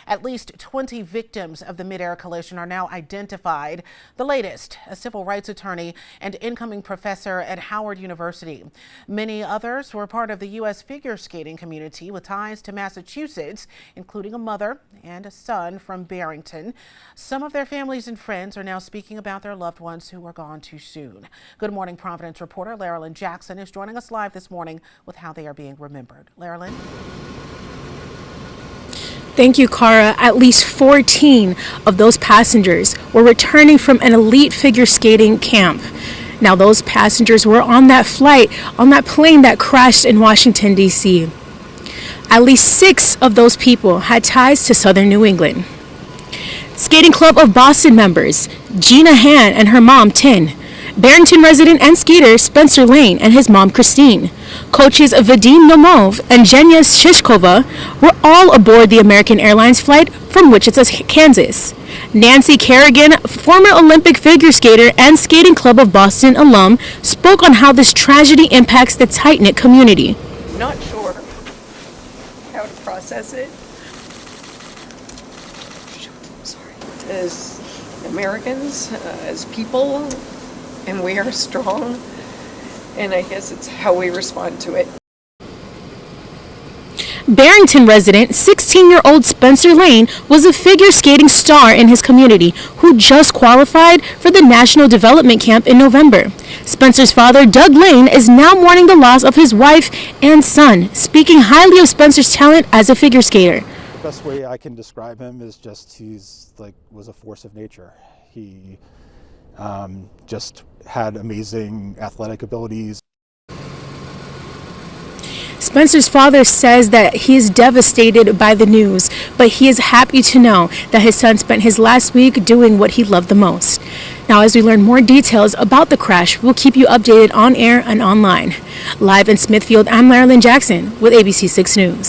At least 20 victims of the midair collision are now identified. The latest, a civil rights attorney and incoming professor at Howard University. Many others were part of the U.S. figure skating community with ties to Massachusetts, including a mother and a son from Barrington. Some of their families and friends are now speaking about their loved ones who were gone too soon. Good morning, Providence reporter Laralyn Jackson is joining us live this morning with how they are being remembered. Laralyn. Thank you, Cara. At least 14 of those passengers were returning from an elite figure skating camp. Now, those passengers were on that flight, on that plane that crashed in Washington, D.C. At least 6 of those people had ties to Southern New England. Skating Club of Boston members Gina Han and her mom, Tin. Barrington resident and skater Spencer Lane and his mom, Christine. Coaches Vadim Nomov and Zhenya Shishkova were all aboard the American Airlines flight from Wichita, Kansas. Nancy Kerrigan, former Olympic figure skater and Skating Club of Boston alum, spoke on how this tragedy impacts the tight-knit community. Not sure how to process it. As Americans, as people, and we are strong, and I guess it's how we respond to it. Barrington resident 16-year-old Spencer Lane was a figure skating star in his community who just qualified for the National Development Camp in November. Spencer's father, Doug Lane, is now mourning the loss of his wife and son, speaking highly of Spencer's talent as a figure skater. The best way I can describe him is just was a force of nature. He just had amazing athletic abilities. Spencer's father says that he is devastated by the news, but he is happy to know that his son spent his last week doing what he loved the most. Now, as we learn more details about the crash, we'll keep you updated on air and online. Live in Smithfield, I'm Laralyn Jackson with ABC 6 News.